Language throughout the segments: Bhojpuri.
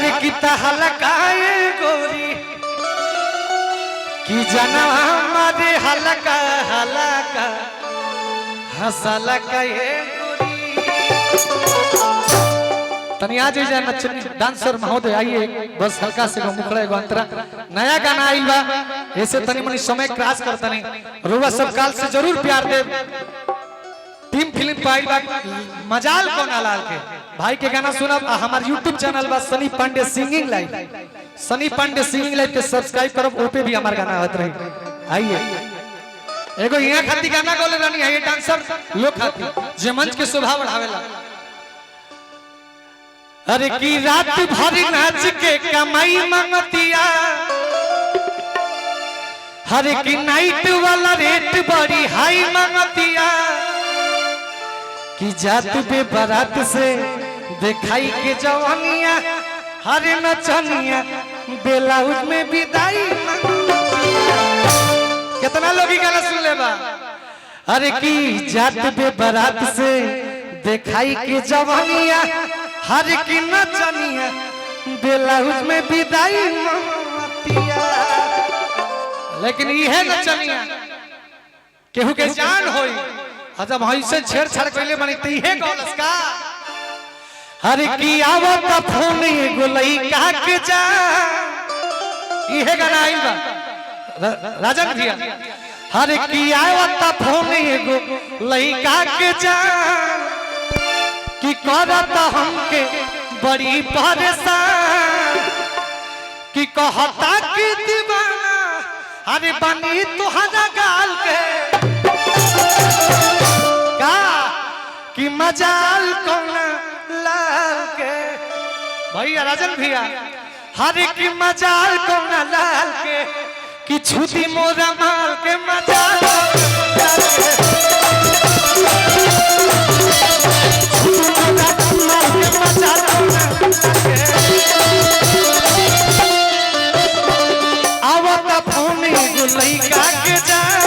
हर किता हलकाए गोरी कि जना हमारे हलका हलका हंसला कहे तनी आज डांसर महोदय आइए बस हल्का से मुखड़ा एगो अंतरा नया गाना आइल बा ऐसे तनी मनी समय क्रॉस करता नहीं रुआ सब काल से जरूर प्यार दे टीम फिल्म पाइल बा मजाल कोना लाल के भाई के गाना सुनब हमार YouTube चैनल बा सनी पांडे सिंगिंग लाइव सनी पांडे सिंगिंग लाइव के सब्सक्राइब करब ओपे भी हमार गाना होत रही आइए एगो यहाँ खाती गाना गोले रानी है डांसर लोग खाती जे मंच के शोभा बढ़ावेला अरे की रात भर नाच के कमाई मांगतिया हरे की नाइट वाला रेट बड़ी हाई मांगतिया कि जात पे बारात से दिखाई के जवानिया हरे नचनिया ब्लाउज में विदाई कितना लोग गाना सुन ले बा अरे की जात पे बारात से दिखाई के जवानिया हर की नचनिया ब्लाउज में विदाई मांगतिया लेकिन यह नचनिया केहू के जान होई जब ऐसे छेड़छाड़ कैले बनी तो यह गौलस का हर की आवत फोन एगो लइका के जा यह गाना आइल बा राजन भैया हर की आवत फोन एगो लइका के जा कि करत हमके बड़ी परेशान कि कहता कि दीवाना अरे बनी तुहरा गाल के का कि मजाल कोना लाल के भैया राजन भैया हरे की मजाल कोना लाल के कि छुदी मोरा माल के मजाल आवता फोन लइका के जान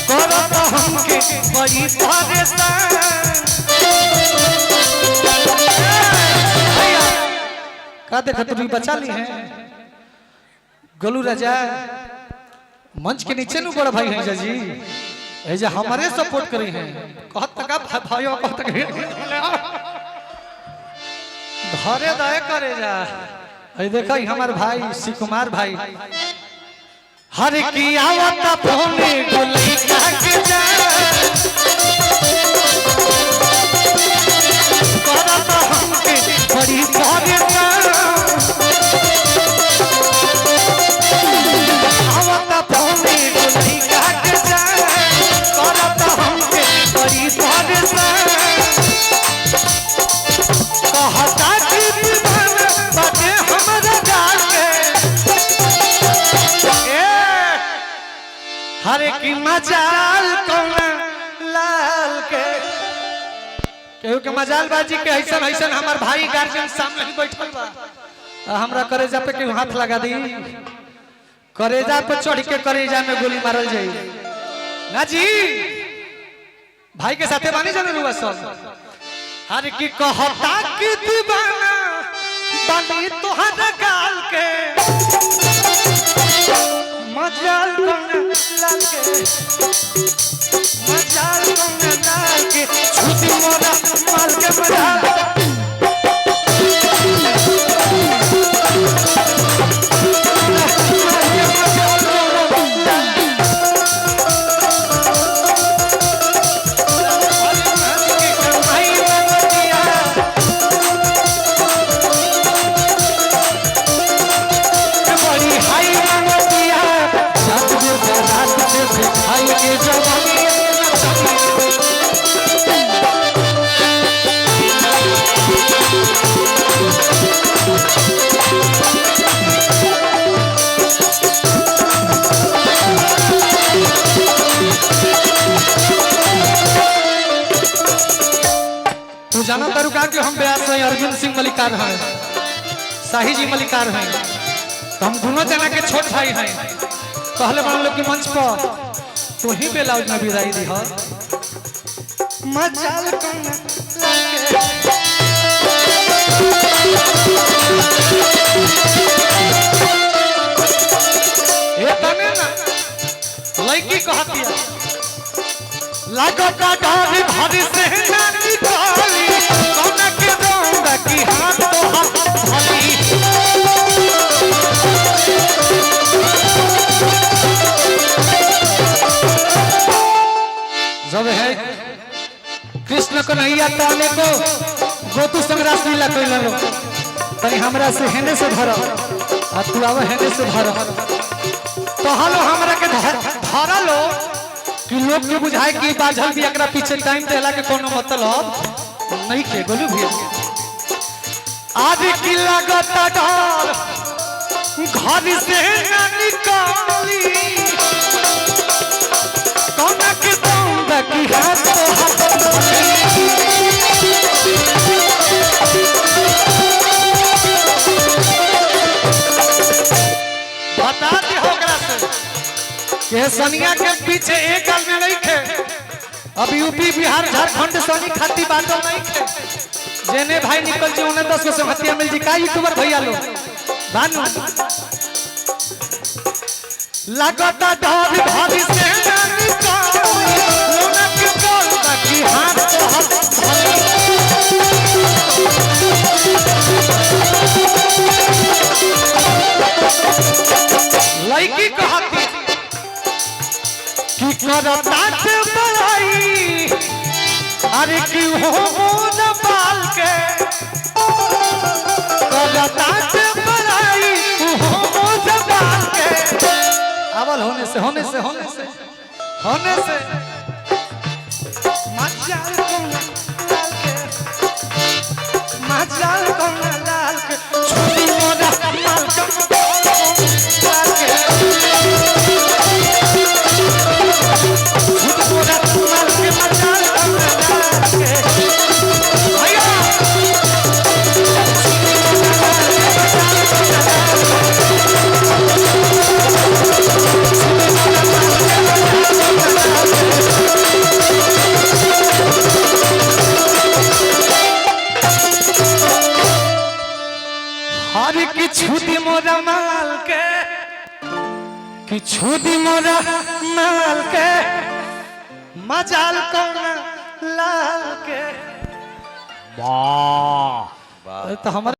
करत हमके बड़ी परेशान का देखा तू बचा ली है गोलू राजा मंच के नीचे नु बड़ा भाई है जी ऐसे हमारे सपोर्ट करी हैं कहत तक भाइयों कहत तक धरे दया करे जा ऐ देखा हमार भाई श्री कुमार भाई हर की आवत फोने गोली का के जा करत हमके बड़ी परेशान आवत फोने गोली का के जा करत हमके बड़ी परेशान कहता कि दीवाना बाटे हमरा गाल के हरे की मजाल कोना लाल के केहू के मजाल बाजी के ऐसन ऐसन हमार भाई गार्जियन सामने ही बैठल बा हमरा करेजा पे केहू हाथ लगा दी करेजा पे चढ़ के करेजा में गोली मारल जाई ना जी भाई के साथे बानी जाने रुआ सब हर की कहता कि दीवाना बनी तोहरा गाल के मजाल कोना लाल के मजाल कोना लाल के छुटी मोरा माल के मजाल जाना तरुका कि हम ब्यास हैं अरविंद सिंह मलिकार हैं शाही जी मलिकार हैं तो हम दोनों जना के छोट भाई हैं पहले मान लो कि मंच पर तो ही ब्लाउज में विदाई दी मजाल कौना ये तने ना लड़की कहती है लागता डाली भारी से ना निकाली कौना के दूंगा कि हाथ तो हाथ भली जब है कृष्ण कन्हैया ताने को गोतु संग्रास लीला कइला लो तनी हमरा से हेने से धर आ तू आवे हेने से धर तो हालो हमरा के धरा लो कि लोग के बुझाए कि बाझल भी एकरा पीछे टाइम देला के कोनो मतलब नहीं के गोलू भैया आज की लागत डर घर से ना निकाली कौना के दूंगा कि हाथ तो हाथ बता दी होकरा से के सनिया के पीछे एक आदमी नहीं खे अब यूपी बिहार झारखंड सनी खाती बातों नहीं खे जेने भाई निकल जी उन्हें 10 से हत्या मिल जी का यूट्यूबर भैया लो भानु लगता डर भाभी से ना निकाली लोना के बोलता कि हाथ तो हाथ लड़की कहती कि करता के बड़ाई अरे कि हो न बाल के करता के बड़ाई हो न बाल के अवल होने से मजाल कौना लाल के मजाल कौना लाल के छोटी मोरा माल के लाल के छोटी मोरा माल के मजाल कौना लाल के भैया हर की छुदी मोरा माल के कि छुदी मोरा माल के मजाल कौना लाल के वाह तो हमारे